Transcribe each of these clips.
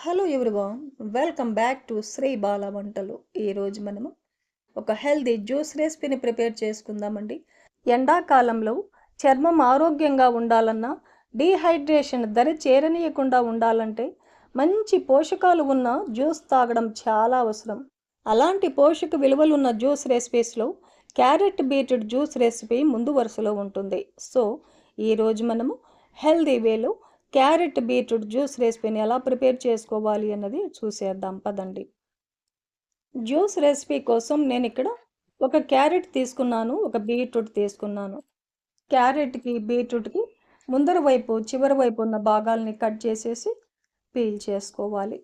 Hello everyone, welcome back to Shri Bala Vantalu. ఈరోజు మనము ఒక హెల్దీ జ్యూస్ రెసిపీని ప్రిపేర్ చేసుకుందామండి. ఎండాకాలంలో చర్మం ఆరోగ్యంగా ఉండాలన్నా, డీహైడ్రేషన్ దరి చేరనీయకుండా ఉండాలంటే మంచి పోషకాలు ఉన్న జ్యూస్ తాగడం చాలా అవసరం. అలాంటి పోషక విలువలున్న జ్యూస్ రెసిపీస్లో క్యారెట్ బీట్రూట్ జ్యూస్ రెసిపీ ముందు వరుసలో ఉంటుంది. సో ఈరోజు మనము హెల్దీ వేలో క్యారెట్ బీట్రూట్ జ్యూస్ రెసిపీని ఎలా ప్రిపేర్ చేసుకోవాలి అన్నది చూసేద్దాం పదండి. జ్యూస్ రెసిపీ కోసం నేను ఇక్కడ ఒక క్యారెట్ తీసుకున్నాను, ఒక బీట్రూట్ తీసుకున్నాను. క్యారెట్కి బీట్రూట్కి ముందర వైపు చివరి వైపు ఉన్న భాగాల్ని కట్ చేసేసి పీల్ చేసుకోవాలి.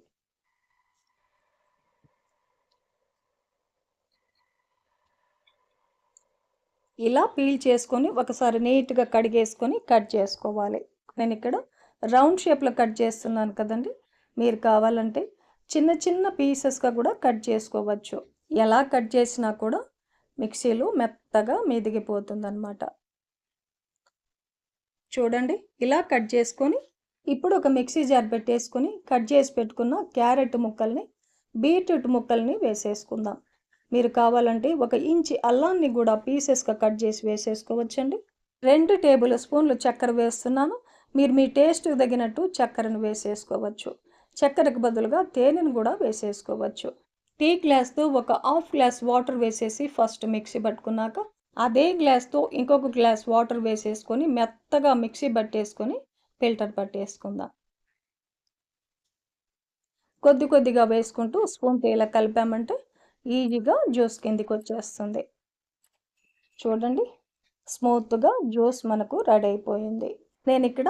ఇలా పీల్ చేసుకొని ఒకసారి నీట్గా కడిగేసుకొని కట్ చేసుకోవాలి. నేను ఇక్కడ రౌండ్ షేప్లో కట్ చేస్తున్నాను కదండి. మీరు కావాలంటే చిన్న చిన్న పీసెస్గా కూడా కట్ చేసుకోవచ్చు. ఎలా కట్ చేసినా కూడా మిక్సీలో మెత్తగా మెదిగిపోతుంది అన్నమాట. చూడండి, ఇలా కట్ చేసుకొని ఇప్పుడు ఒక మిక్సీ జార్ పెట్టేసుకొని కట్ చేసి పెట్టుకున్న క్యారెట్ ముక్కల్ని బీట్రూట్ ముక్కల్ని వేసేసుకుందాం. మీరు కావాలంటే 1 ఇంచి అల్లాన్ని కూడా పీసెస్గా కట్ చేసి వేసేసుకోవచ్చండి. 2 టేబుల్ స్పూన్లు చక్కెర వేస్తున్నాను. మీరు మీ టేస్ట్కి తగినట్టు చక్కెరను వేసేసుకోవచ్చు. చక్కెరకు బదులుగా తేనెను కూడా వేసేసుకోవచ్చు. టీ గ్లాస్తో ఒక హాఫ్ గ్లాస్ వాటర్ వేసేసి ఫస్ట్ మిక్సీ పట్టుకున్నాక అదే గ్లాస్తో ఇంకొక గ్లాస్ వాటర్ వేసేసుకొని మెత్తగా మిక్సీ పట్టేసుకొని ఫిల్టర్ పట్టేసుకుందాం. కొద్ది కొద్దిగా వేసుకుంటూ స్పూన్తో ఇలా కలిపామంటే ఈజీగా జ్యూస్ కిందికి వచ్చేస్తుంది. చూడండి, స్మూత్గా జ్యూస్ మనకు రెడీ అయిపోయింది. నేను ఇక్కడ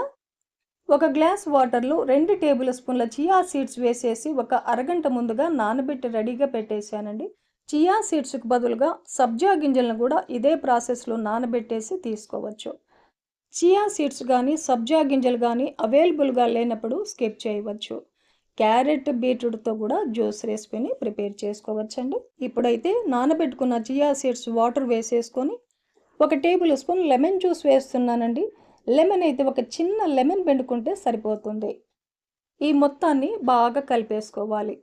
ఒక గ్లాస్ వాటర్లో 2 టేబుల్ స్పూన్ల చియా సీడ్స్ వేసేసి ఒక అరగంట ముందుగా నానబెట్టి రెడీగా పెట్టేశానండి. చియా సీడ్స్కి బదులుగా సబ్జా గింజలను కూడా ఇదే ప్రాసెస్లో నానబెట్టేసి తీసుకోవచ్చు. చియా సీడ్స్ కానీ సబ్జా గింజలు కానీ అవైలబుల్గా లేనప్పుడు స్కిప్ చేయవచ్చు. క్యారెట్ బీట్రూట్తో కూడా జ్యూస్ రెసిపీని ప్రిపేర్ చేసుకోవచ్చండి. ఇప్పుడైతే నానబెట్టుకున్న చియా సీడ్స్ వాటర్ వేసేసుకొని 1 టేబుల్ స్పూన్ లెమన్ జ్యూస్ వేస్తున్నానండి. లెమన్ అయితే ఒక చిన్న లెమన్ పిండుకుంటే సరిపోతుంది. ఈ మొత్తాన్ని బాగా కలిపేసుకోవాలి.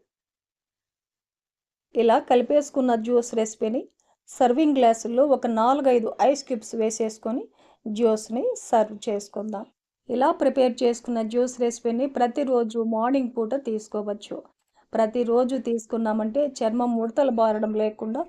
ఇలా కలిపేసుకున్న జ్యూస్ రెసిపీని సర్వింగ్ గ్లాసుల్లో ఒక 4-5 ఐస్ క్యూబ్స్ వేసేసుకొని జ్యూస్ని సర్వ్ చేసుకుందాం. ఇలా ప్రిపేర్ చేసుకున్న జ్యూస్ రెసిపీని ప్రతిరోజు మార్నింగ్ పూట తీసుకోవచ్చు. ప్రతిరోజు తీసుకున్నామంటే చర్మం ముడతలు బారడం లేకుండా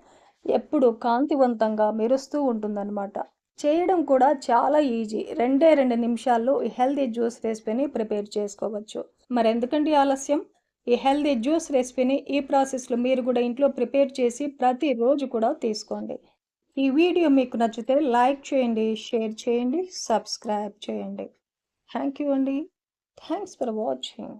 ఎప్పుడు కాంతివంతంగా మెరుస్తూ ఉంటుందన్నమాట. చేయడం కూడా చాలా ఈజీ. 2 నిమిషాల్లో ఈ హెల్దీ జ్యూస్ రెసిపీని ప్రిపేర్ చేసుకోవచ్చు. మరెందుకండి ఆలస్యం? ఈ హెల్దీ జ్యూస్ రెసిపీని ఈ ప్రాసెస్లో మీరు కూడా ఇంట్లో ప్రిపేర్ చేసి ప్రతిరోజు కూడా తీసుకోండి. ఈ వీడియో మీకు నచ్చితే లైక్ చేయండి, షేర్ చేయండి, సబ్స్క్రైబ్ చేయండి. థ్యాంక్ యూ అండి. Thanks for watching.